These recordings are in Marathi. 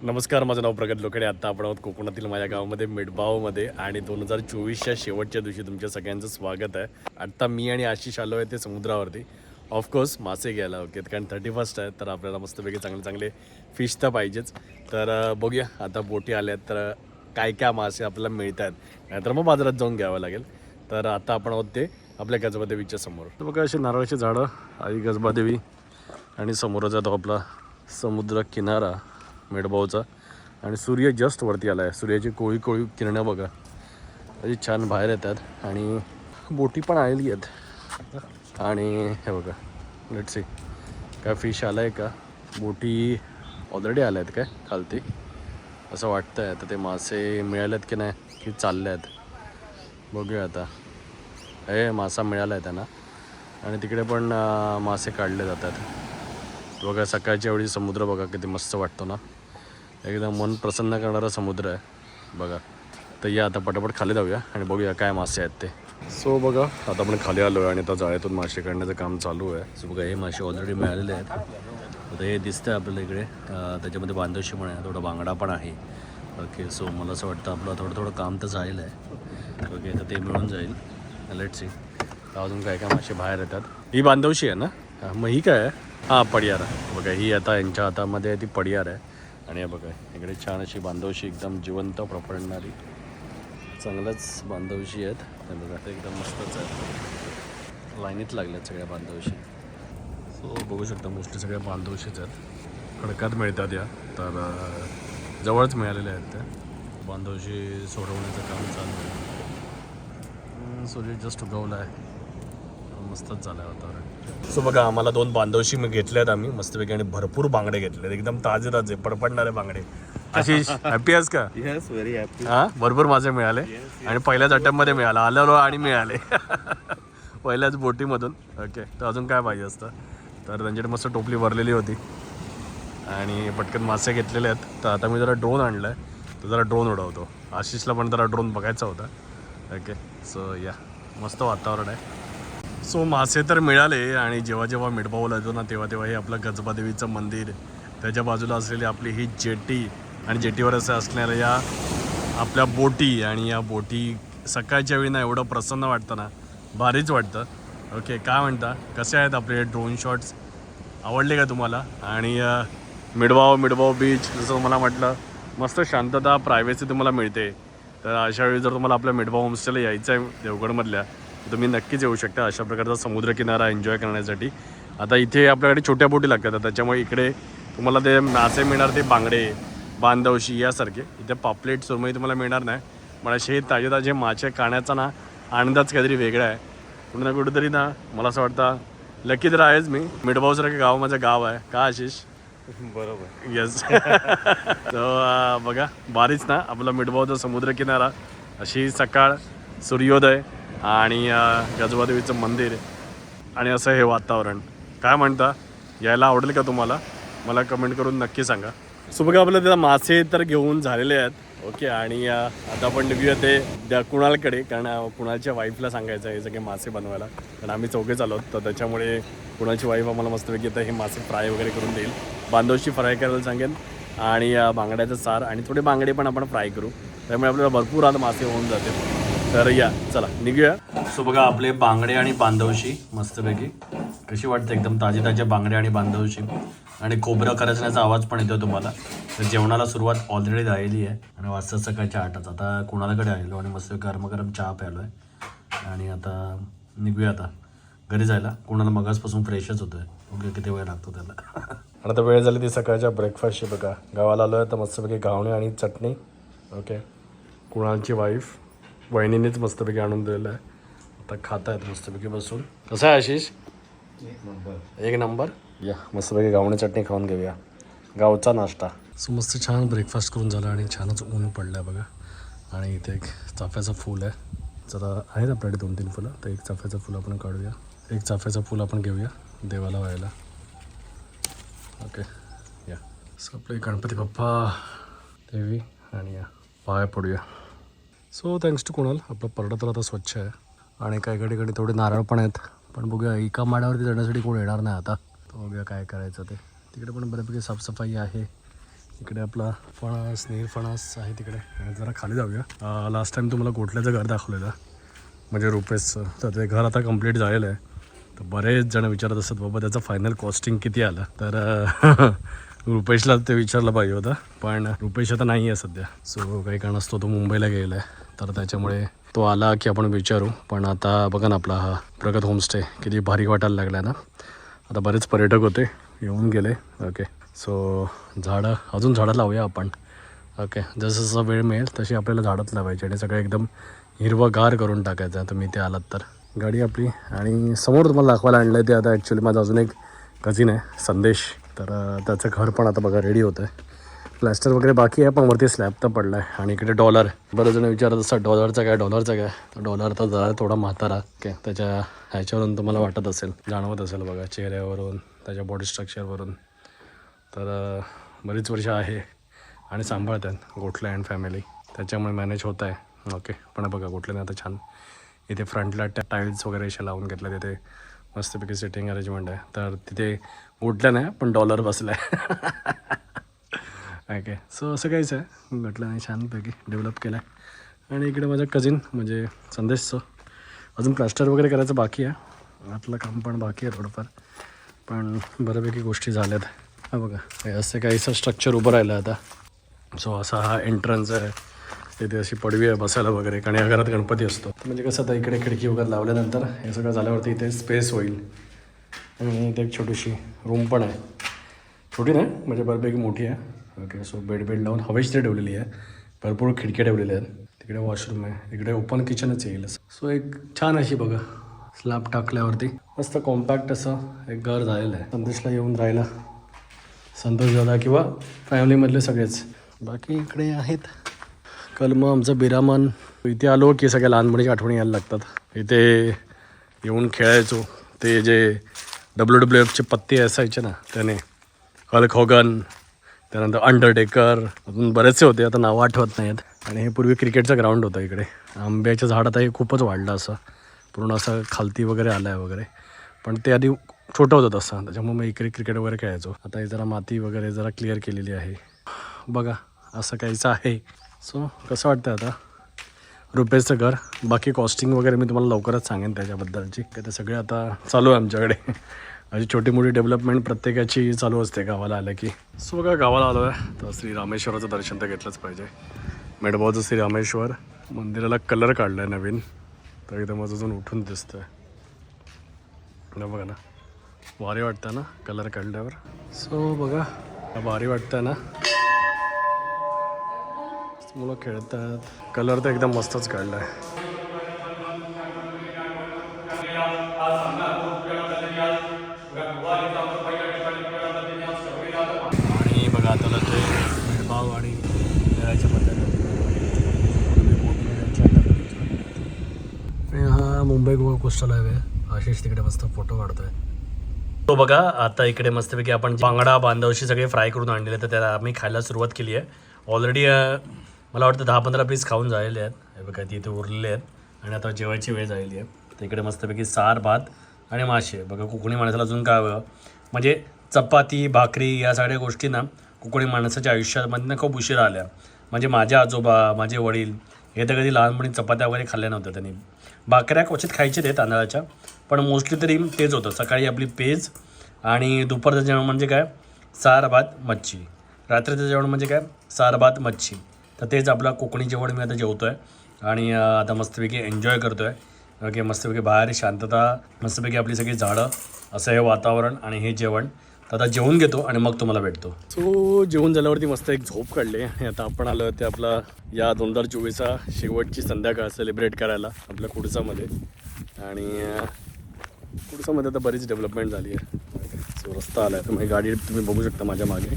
नमस्कार, माझं नाव प्रगत लोखंडे. आत्ता आपण आहोत कोकणातील माझ्या गावामध्ये मिडबावमध्ये आणि 2024च्या शेवटच्या दिवशी तुमच्या सगळ्यांचं स्वागत आहे. आत्ता मी आणि आशिष आलो आहे ते समुद्रावरती ऑफकोर्स मासे घ्यायला. ओके, कारण 31st आहे तर आपल्याला मस्तपैकी चांगले चांगले फिश तर पाहिजेच. तर बघूया आता बोटी आल्यात तर काय काय मासे आपल्याला मिळत आहेत, नाहीतर मग बाजारात जाऊन घ्यावं लागेल. तर आता आपण आहोत ते आपल्या गजबादेवीच्या समोर. तर बघा अशी नारळाची झाडं, आई गजबादेवी आणि समोरच जातो आपला समुद्र किनारा मेडबावचा. आणि सूर्य जस्ट वरती आला आहे. सूर्याची कोळी कोळी किरणं बघा अशी छान बाहेर येतात आणि बोटी पण आलेली आहेत. आणि हे बघा लेट्स सी काय फिश आला आहे का. बोटी ऑलरेडी आल्या आहेत काय खालती असं वाटतं आहे. तर ते मासे मिळाले आहेत की नाही की चालले आहेत बघूया आता. हे मासा मिळाला आहे त्यांना आणि तिकडे पण मासे काढले जातात बघा. सकाळच्या एवढी समुद्र बघा किती मस्त वाटतो ना, एकदम मन प्रसन्न करणारा समुद्र आहे बघा. तर या आता पटापट खाली जाऊया आणि बघूया काय मासे आहेत ते. सो बघा आता आपण खाली आलो आहे आणि आता जाळ्यातून मासे काढण्याचं काम चालू आहे. सो बघा हे मासे ऑलरेडी मिळालेले आहेत. आता हे दिसतं आहे आपल्याला इकडे. त्याच्यामध्ये बांधवशी पण आहे, थोडा बांगडा पण आहे. ओके, सो मला असं वाटतं आपलं थोडं थोडं काम तर झालेलं आहे. ओके, तर ते मिळून जाईल. लेट्स सी अजून काय काय मासे बाहेर येतात. ही बांधवशी आहे ना, मग ही काय आहे? हां, पडियार बघा. ही आता यांच्या हातामध्ये ती पडियार आहे. आणि हे बघा इकडे छान अशी बांधवशी एकदम जिवंत पकडणारी चांगलंच बांधवशी आहेत. हे बघा ते एकदम मस्तच आहेत, लाईनीत लागल्यात सगळ्या बांधवशी. सो बघू शकता मोस्टली सगळ्या बांधवशीच आहेत, खडकात मिळतात या. तर जवळच मिळालेल्या आहेत त्या बांधवशी. सोडवण्याचं काम चालू आहे. सूर्य जस्ट उगवला आहे, मस्तच झालं आहे वातावरण. सो बघा आम्हाला 2 बांधवशी मी घेतले आहेत आम्ही मस्तपैकी आणि भरपूर बांगडे घेतले आहेत, एकदम ताजे ताजे पडपडणारे बांगडे. आशिष हॅपी आहेस का? Yes, very happy. हां, भरपूर माझे मिळाले आणि पहिल्याच अटेम्पमध्ये मिळालं. आलेलो आणि मिळाले पहिल्याच बोटीमधून. ओके, तर अजून काय पाहिजे असतं. तर त्यांच्याकडे मस्त टोपली भरलेली होती आणि पटकन मासे घेतलेले आहेत. तर आता मी जरा ड्रोन आणलं आहे, तर जरा ड्रोन उडवतो. आशिषला पण जरा ड्रोन बघायचा होता. ओके, सो या मस्त वातावरण आहे. सो मासे तर मिळाले आणि जेव्हा जेव्हा मिडबावला येतो ना तेव्हा तेव्हा हे आपलं गजबादेवीचं मंदिर, त्याच्या बाजूला असलेली आपली ही जेटी आणि जेटीवर असं असणाऱ्या या आपल्या बोटी. आणि या बोटी सकाळच्या वेळी ना एवढं प्रसन्न वाटतं ना, भारीच वाटतं. ओके, काय म्हणता, कसे आहेत आपले ड्रोन शॉट्स, आवडले का तुम्हाला? आणि मिडबाव बीच जसं मला म्हटलं मस्त शांतता प्रायव्हसी तुम्हाला मिळते. तर अशा वेळी जर तुम्हाला आपल्या मिडबाव होमस्टेला यायचं आहे देवगडमधल्या तर तुम्ही नक्कीच येऊ शकता अशा प्रकारचा समुद्रकिनारा एन्जॉय करण्यासाठी. आता इथे आपल्याकडे छोट्या बोटी लागतात, त्याच्यामुळे इकडे तुम्हाला ते मासे मिळणार ते बांगडे, बांधवशी यासारखे. इथे पापलेट सुरमई तुम्हाला मिळणार नाही, पण असे ताजे ताजे मासे खाण्याचा ना आनंदच काहीतरी वेगळा आहे. कुठे ना कुठेतरी ना मला असं वाटतं लकी तर आहेच मी. मिडबावसारखं गाव माझं गाव आहे का आशिष? बरोबर, येस. तर बघा भारीच ना आपला मिडबावचा समुद्रकिनारा, अशी सकाळ, सूर्योदय आणि गजबादेवीचं मंदिर आणि असं हे वातावरण. काय म्हणता, यायला आवडेल का तुम्हाला? मला कमेंट करून नक्की सांगा. सो बघा आपलं त्याला मासे तर घेऊन झालेले आहेत. ओके, आणि आता आपण निघूया ते कुणालकडे, कारण कुणालच्या वाईफला सांगायचं आहे हे सगळे मासे बनवायला. कारण आम्ही चौघेच आलो तर त्याच्यामुळे कुणालची वाईफ आम्हाला मस्तपैकी आता हे मासे फ्राय वगैरे करून देईल. बांधवशी फ्राय करायला सांगेन आणि बांगड्याचं सार आणि थोडे बांगडे पण आपण फ्राय करू. त्यामुळे आपल्याला भरपूर आता मासे होऊन जाते. तर या चला निघूया. सो बघा आपले बांगडे आणि बांधवशी मस्तपैकी कशी वाटते, एकदम ताजे ताजे बांगडे आणि बांधवशी. आणि खोबरं करण्याचा आवाज पण येतो तुम्हाला. तर जेवणाला सुरुवात ऑलरेडी झालेली आहे आणि वाजता सकाळच्या 8च. आता कुणालाकडे आलेलो आणि मस्त गरम गरम चहा प्यालो आहे आणि आता निघूया आता घरी जायला. कुणाला मगाचपासून फ्रेशच होतो आहे. ओके, किती वेळ लागतो त्याला. आता वेळ झाली ती सकाळच्या ब्रेकफास्टची. बघा गावाला आलो आहे तर मस्तपैकी घावणे आणि चटणी. ओके, कुणालची वाईफ वहिनीनेच मस्तपैकी आणून दिलेलं आहे. आता खाता आहेत मस्तपैकी बसून. कसं आहे आशिष? एक नंबर. या मस्तपैकी गावणे चटणी खाऊन घेऊया, गावचा नाश्ता. सो मस्त छान ब्रेकफास्ट करून झाला आणि छानच ऊन पडलं आहे बघा. आणि इथे एक चाफ्याचं फूल आहे, जरा आहेत आपल्याकडे 2-3 फुलं. तर एक चाफ्याचं फूल आपण काढूया, एक चाफ्याचं फूल आपण घेऊया देवाला व्हायला. ओके, या सो आपले गणपती बाप्पा देवी आणि या पाया पडूया. सो थँक्स टू कुणाल आपलं परडा तर आता स्वच्छ आहे आणि काही ठिकाणी थोडे नारळ पण आहेत. पण बघूया एका माड्यावरती चढण्यासाठी कोण येणार नाही आता. तर बघूया काय करायचं ते. तिकडे पण बऱ्यापैकी साफसफाई आहे. इकडे आपला फणस नीरफणस आहे तिकडे. आणि जरा खाली जाऊया. लास्ट टाइम तुम्हाला गोठल्याचं घर दाखवलेलं म्हणजे रुपेशचं, तर ते घर आता कंप्लीट झालेलं आहे. तर बरेच जण विचारत असतात बाबा त्याचं फायनल कॉस्टिंग किती आलं. तर रुपेशला ते विचारलं पाहिजे होतं, पण रुपेश आता नाही आहे सध्या. सो काही कारणास्तव तो मुंबईला गेला आहे, तर त्याच्यामुळे तो आला की आपण विचारू. पण आता बघा ना आपला हा प्रगत होमस्टे किती भारी वाटायला लागला आहे ना. आता बरेच पर्यटक होते येऊन गेले. ओके, सो अजून झाडं लावूया आपण. ओके, जसं जसं वेळ मिळेल तशी आपल्याला झाडंच लावायची आणि सगळं एकदम हिरवंगार करून टाकायचं आहे. तुम्ही ते आलात तर गाडी आपली. आणि समोर तुम्हाला दाखवायला आणलं आहे ते आता ॲक्च्युली माझा अजून एक कझिन आहे संदेश. तर त्याचं घर पण आता बघा रेडी होतं आहे. प्लॅस्टर वगैरे बाकी आहे, पण वरती स्लॅब तर पडला आहे. आणि इकडे डॉलर, बरेच जण विचारत असतात डॉलरचा काय. तर डॉलर तर जरा थोडा म्हातारा काय त्याच्या ह्याच्यावरून तुम्हाला वाटत असेल, जाणवत असेल बघा चेहऱ्यावरून, त्याच्या बॉडी स्ट्रक्चरवरून. तर बरीच वर्ष आहे आणि सांभाळतात गोठले अँड फॅमिली, त्याच्यामुळे मॅनेज होत आहे. ओके, पण बघा गोठल्याने आता छान इथे फ्रंटला टाईल्स वगैरे अशा लावून घेतल्या. तिथे मस्तपैकी सिटिंग अरेंजमेंट आहे. तर तिथे गोठल्या नाही पण डॉलर बसला आहे. ओके, सो असं काहीच आहे. गोठल्याने छानपैकी डेव्हलप केलं आहे. आणि इकडे माझा कझिन म्हणजे संदेशचं अजून प्लास्टर वगैरे करायचं बाकी आहे. आतलं काम पण बाकी आहे थोडंफार, पण बऱ्यापैकी गोष्टी झाल्यात. हा बघा, हे असं काहीसं स्ट्रक्चर उभं राहिलं आता. सो असा हा एंट्रन्स आहे. इथे अशी पडवी आहे बसायला वगैरे, कारण या घरात गणपती असतो. म्हणजे कसं आता इकडे खिडकी वगैरे लावल्यानंतर हे सगळं झाल्यावरती इथे स्पेस होईल. आणि इथे एक छोटीशी रूम पण आहे. छोटी नाही म्हणजे बऱ्यापैकी मोठी आहे. ओके, सो बेड लावून हवेच ते ठेवलेली आहे. भरपूर खिडक्या ठेवलेल्या आहेत. तिकडे वॉशरूम आहे, इकडे ओपन किचनच येईल. सो एक छान अशी बघा स्लॅब टाकल्यावरती मस्त कॉम्पॅक्ट असं एक घर झालेलं आहे. संदेशला येऊन राहायला, संतोष दादा किंवा फॅमिलीमधले सगळेच. बाकी इकडे आहेत कलमं, आमचं बिरामन. इथे आलो की सगळ्या लहानपणीच्या आठवणी यायला लागतात. इथे येऊन खेळायचो. ते जे WWFचे पत्ते असायचे ना, त्याने हल्क हॉगन, त्यानंतर अंडरटेकर, अजून बरेचसे होते, आता नावं आठवत नाहीत. आणि हे पूर्वी क्रिकेटचं ग्राउंड होतं इकडे. आंब्याचं झाड आता हे खूपच वाढलं, असं पूर्ण असं खालती वगैरे आलं आहे वगैरे. पण ते आधी छोटं होतं तसं, त्याच्यामुळे मी इकडे क्रिकेट वगैरे खेळायचो. आता हे जरा माती वगैरे जरा क्लिअर केलेली आहे बघा, असं काहीचं आहे. सो कसं वाटतं आता रुपेशचं घर. बाकी कॉस्टिंग वगैरे मी तुम्हाला लवकरच सांगेन त्याच्याबद्दलची, की ते सगळे आता चालू आहे आमच्याकडे. अशी छोटी मोठी डेव्हलपमेंट प्रत्येकाची चालू असते गावाला आलं की. सो बघा गावाला आलो आहे, तर श्री रामेश्वराचं दर्शन तर घेतलंच पाहिजे. मेडबावचं श्री रामेश्वर मंदिराला कलर काढला आहे नवीन, तर एकदम अजून उठून दिसतं आहे बघा ना. भारी वाटतं ना कलर काढल्यावर. सो बघा भारी वाटतं ना, मुलं खेळतात. कलर तर एकदम मस्तच काढला आहे. आणि बघा आता ते मेडबाव आणि खेळायच्या पद्धती. आणि हा मुंबई गोवा कोस्टल हायवे. आशिष तिकडे मस्त फोटो काढतोय. तो बघा आता इकडे मस्तपैकी आपण बांगडा बांधवशी सगळे फ्राय करून आणलेले, तर त्याला आम्ही खायला सुरुवात केली आहे. ऑलरेडी मला वाटतं 10-15 पीस खाऊन झालेले आहेत. हे बघा तिथे उरलेले आहेत. आणि आता जेवायची वेळ झालेली आहे. तर इकडे मस्तपैकी सार भात आणि मासे. बघा कोकणी माणसाला अजून काय हवं, म्हणजे चपाती भाकरी या सगळ्या गोष्टी ना कोकणी माणसाच्या आयुष्यामध्ये ना खूप उशिरा आल्या. म्हणजे माझे आजोबा, माझे वडील हे तर कधी लहानपणी चपात्या वगैरे खाल्ल्या नव्हत्या त्यांनी. भाकऱ्या क्वचित खायचे ते तांदळाच्या, पण मोस्टली तरी तेच होतं. सकाळी आपली पेज आणि दुपारचं जेवण म्हणजे काय सार भात मच्छी, रात्रीचं जेवण म्हणजे काय सार भात मच्छी. तर तेच आपलं कोकणी जेवण मी आता जेवतो आहे. आणि आता मस्तपैकी एन्जॉय करतो आहे. ओके, मस्तपैकी बाहेर शांतता, मस्तपैकी आपली सगळी झाडं, असं हे वातावरण आणि हे जेवण. तर आता जेवून घेतो आणि मग तुम्हाला भेटतो. सो जेवून झाल्यावरती मस्त एक झोप काढली आणि आता आपण आलो ते आपला या 2024चा शेवटची संध्याकाळ सेलिब्रेट करायला आपल्या कुडसामध्ये. आणि कुडसामध्ये आता बरीच डेव्हलपमेंट झाली आहे. सो रस्ता आला आहे, तर मग गाडी तुम्ही बघू शकता माझ्या मागे.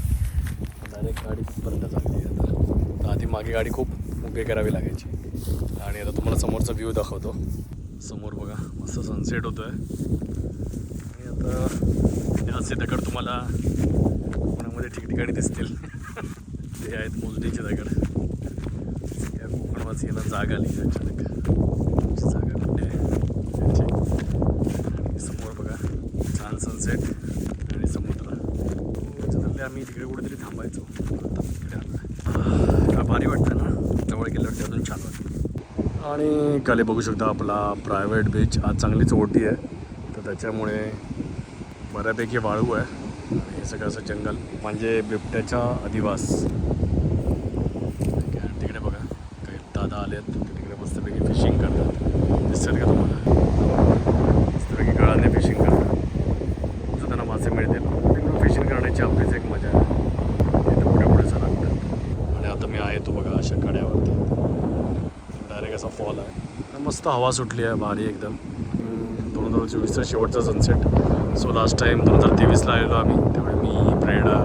डायरेक्ट गाडी तिथपर्यंत चालली आहे आता. आधी मागे गाडी खूप उभी करावी लागायची. आणि आता तुम्हाला समोरचा व्ह्यू दाखवतो. समोर बघा मस्त सनसेट होतो आहे. आणि आता हे असे दगड तुम्हाला कोकणामध्ये ठिकठिकाणी दिसतील. ते आहेत मोजडीचे दगड. या कोकणवासियांना जाग आली अचानक, जागा कुठे आहे. समोर बघा छान सनसेट आणि समुद्र. ॲक्च्युली आम्ही तिकडे कुठेतरी थांबायचो. आता तिकडे आलो. काय भारी वाटतं ना, जवळ गेल्यावरती अजून छान वाटतं. आणि खाली बघू शकता आपला प्रायव्हेट बीच. आज चांगलीच ओटी आहे, तर त्याच्यामुळे बऱ्यापैकी वाळू आहे. आणि हे सगळं असं जंगल म्हणजे बिबट्याचा अधिवास. तिकडे बघा काही दादा आले आहेत, ते तिकडे मस्तपैकी फिशिंग करतात. दिसतात का तुम्हाला? मस्तपैकी गळाने फिशिंग करतात, तर त्यांना मासे मिळतील. तिकडून फिशिंग करण्याची आपलीच एक मजा आहे. तिथं पुढे पुढे लागतात. आणि आता मी आहे तो बघा अशा कड्यावरती, डायरेक्ट असा फॉल आहे. मस्त हवा सुटली आहे, भारी एकदम. 2024चा शेवटचा सनसेट. सो लास्ट टाईम 2023ला आलेलो आम्ही, तेवढे मी, प्रेरणा,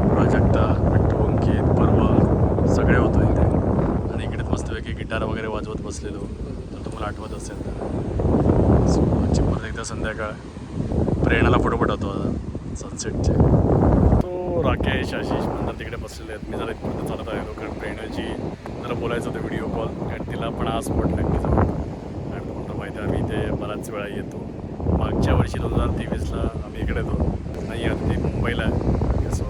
प्राजक्ता, मिट्टू, अंकित, परवा सगळे होतो इथे. आणि इकडेच मस्तपैकी गिटार वगैरे वाजवत बसलेलो, तर तुम्हाला आठवत असेल तर. सो आजची परत एकदा संध्याकाळ. प्रेरणाला फोटो पाठवतो आता सनसेटचे. तो राकेश, आशिष नंतर तिकडे बसलेले आहेत. मी जरा इथपर्यंत चालत आलेलो, कारण प्रेरणाची जरा बोलायचं होतं व्हिडिओ कॉल, आणि तिला पण आज स्पॉट लागते जवळ. आणि तुम्हाला माहिती आहे आम्ही इथे बराच वेळा येतो. मागच्या वर्षी 2023ला आम्ही इकडे येतो. नाही आता ते मुंबईला आहे. सो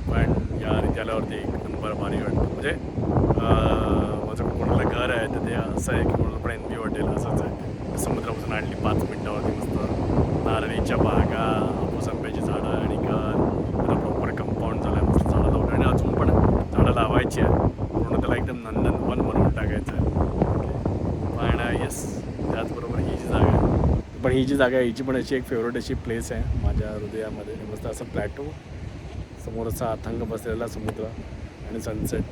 पण या रित्याल्यावरती एक नंबर भारी वाटतं. म्हणजे माझं कोणाला घर आहे तर ते असं आहे की कोणाला पण NB वाटेल असंच आहे. समुद्रापासून आणली 5 मिनटावरती मस्त नारळीच्या बागा, हापूस आंब्याची झाडं आणि घर. त्याला प्रॉपर कंपाऊंड झालं आहे, मस्त झाडं लावून. आणि अजून पण झाडं लावायची आहे, पूर्ण त्याला एकदम नंदनवन बनवून टाकायचं आहे. पण येस, त्याचबरोबर ही जी जागा आहे, पण ही जी जागा आहे हिची पण अशी एक फेवरेट अशी प्लेस आहे माझ्या हृदयामध्ये. मस्त असं प्लॅटो, समोर असा अथांग बसलेला समुद्र आणि सनसेट.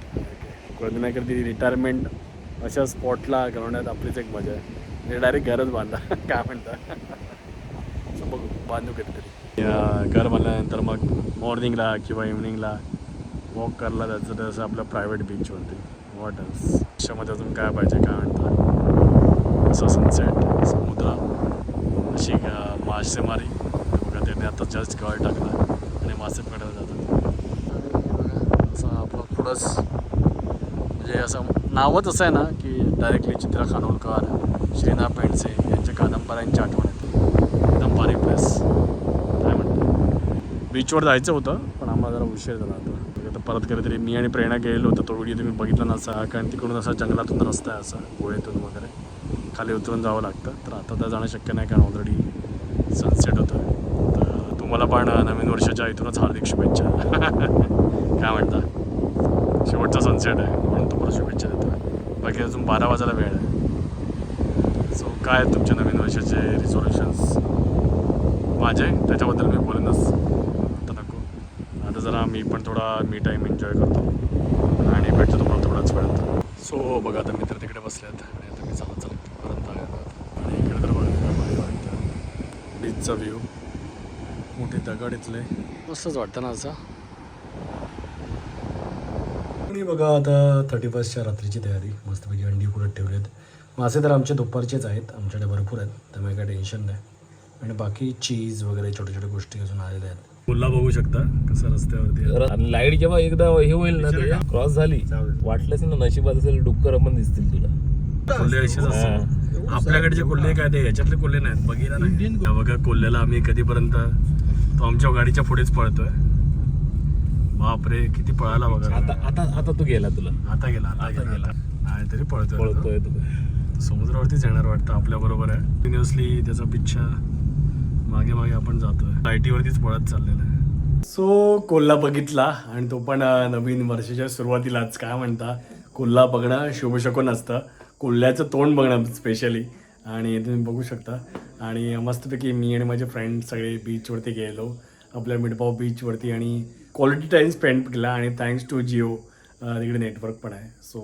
कधी नाही कधी रिटायरमेंट अशा स्पॉटला घालवण्यात आपलीच एक मजा आहे. म्हणजे डायरेक्ट घरच बांधा काय म्हणता. असं बघू बांधू कधीतरी. घर बांधल्यानंतर मग मॉर्निंगला किंवा इव्हनिंगला वॉक करायला जायचं, तर असं आपलं प्रायव्हेट बीचवरती. वॉट एल्स त्याच्यामध्ये अजून काय पाहिजे काय म्हणतात. असं सनसेट, समुद्र, अशी मासेमारी बघा. त्याने आता जस्ट गळ टाकला आणि मासे पकडायला जातात. असं आपलं पुढंच म्हणजे असं नावच असं आहे ना की डायरेक्टली चित्रा खानोलकर, श्रीना पेंडसे यांच्या कादंबऱ्यांची आठवण येते. एकदम भारी प्लेस. काय म्हणतात, बीचवर जायचं होतं पण आम्हाला जरा उशीर झाला आता परत कधीतरी. मी आणि प्रेरणा गेलेलो होतो, तो व्हिडिओ तुम्ही बघितला नसा, कारण तिकडून असा जंगलातून रस्ता आहे असा गोळ्यातून वगैरे खाली उतरून जावं लागतं. तर आता तर जाणं शक्य नाही, कारण ऑलरेडी सनसेट होतं. तर तुम्हाला पण नवीन वर्षाच्या इथूनच हार्दिक शुभेच्छा. काय म्हणता, शेवटचा सनसेट आहे म्हणून तुम्हाला शुभेच्छा देतो. बाकी अजून 12 वाजायला वेळ आहे. सो काय तुमचे नवीन वर्षाचे रिझोल्युशन्स? माझे त्याच्याबद्दल मी बोलेनच, आता नको. आता जरा मी पण थोडा मी टाईम एन्जॉय करतो आणि भेटतो तुम्हाला थोडाच वेळात. सो बघा आता मित्र तिकडे बसले आहेत आणि आता मी चालत परत आलो. आणि इकडे तर बघा भारी वाटतं बीचचा व्ह्यू. मोठे दगड इथले मस्तच वाटतं ना असं. आणि बघा आता 31च्या रात्रीची तयारी. मस्तपैकी अंडी कुठे ठेवले आहेत. मासे तर आमचे दुपारचेच आहेत, आमच्याकडे भरपूर आहेत, त्यामुळे काही टेन्शन नाही. आणि बाकी चीज वगैरे छोट्या छोट्या गोष्टी अजून आलेल्या आहेत. पुल्ला बघू शकता कसं रस्त्यावरती. आणि लाईट जेव्हा एकदा हे होईल ना क्रॉस झाली, वाटलंच ना नशिबात असेल डुक्कर पण दिसतील तुला. कोल्हे असेच असतात आपल्याकडे. जे कोल्हे काय ते याच्यातले कोल्हे नाहीत, बघितला नाही बघा. कोल्ह्याला आम्ही कधीपर्यंत, तो आमच्या गाडीच्या पुढेच पळतोय. बापरे किती पळाला बघा. आता तू गेला तुला. आता गेला नाही तरी पळतोय तू. समुद्रावरतीच येणार वाटतं आपल्या बरोबर आहे. कंटिन्युअसली त्याचा पिच्छा मागे मागे आपण जातोय. लाईटीवरतीच पळत चाललेलं आहे. सो कोल्हा बघितला, आणि तो पण नवीन वर्षाच्या सुरुवातीलाच. काय म्हणता, कोल्हा बघणं शुभशकून असतं. कोल्ह्याचं तोंड बघणं स्पेशली. आणि तुम्ही बघू शकता. आणि मस्तपैकी मी आणि माझे फ्रेंड सगळे बीचवरती गेलो, आपल्या मिडपाव बीचवरती, आणि क्वालिटी टाईम स्पेंड केला. आणि थँक्स टू जिओ तिकडे नेटवर्क पण आहे. सो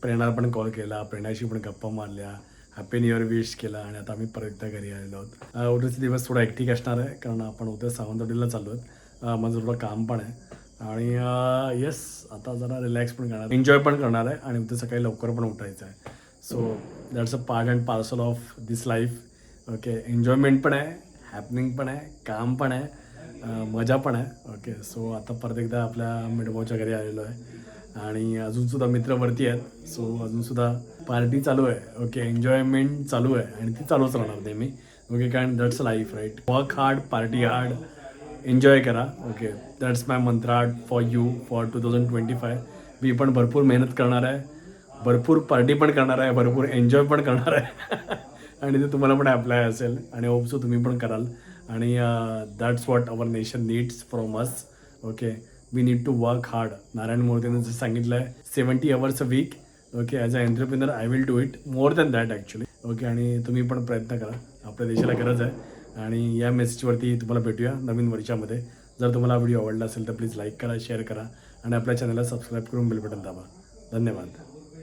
प्रेरणाला पण कॉल केला, प्रेरणाशी पण गप्पा मारल्या, हॅपी न्यू इयर विश केला. आणि आता आम्ही परत एकदा घरी आलेलो आहोत. उद्याचे दिवस थोडा एकटिक असणार आहे, कारण आपण उद्या सावंतवाडीला चाललो आहेत. माझं थोडं काम पण आहे. आणि येस, आता जरा रिलॅक्स पण करणार, एन्जॉय पण करणार आहे. आणि उद्या सकाळी लवकर पण उठायचं आहे. So that's a part and parcel of this life. Okay, enjoyment पण आहे, हॅपनिंग पण आहे, काम पण आहे, मजा पण आहे. ओके, सो आता परत एकदा आपल्या मिडभाऊच्या घरी आलेलो आहे. आणि अजूनसुद्धा मित्रवरती आहेत. सो अजूनसुद्धा पार्टी चालू आहे. ओके, एन्जॉयमेंट चालू आहे, आणि ती चालूच राहणार नेहमी. ओके, कारण that's life right. Work hard, party hard, enjoy करा. Okay, that's my mantra for you for 2025. मी पण भरपूर मेहनत करणार आहे, भरपूर पार्टी पण करणार आहे, भरपूर एन्जॉय पण करणार आहे आणि ते तुम्हाला पण अप्लाय असेल आणि होप सो तुम्ही पण कराल. आणि that's what our nation needs from us. Okay, we need to work hard. Narayan मूर्तीने जसं सांगितलं आहे 70 hours a week. Okay, as a entrepreneur I will do it more than that actually. Okay, आणि तुम्ही पण प्रयत्न करा, आपल्या देशाला गरज आहे. आणि या मेसेजवरती तुम्हाला भेटूया नवीन वर्षामध्ये. जर तुम्हाला व्हिडिओ आवडला असेल तर प्लीज लाईक करा, शेअर करा आणि आपल्या चॅनलला सबस्क्राईब करून बेल बटन दाबा. धन्यवाद.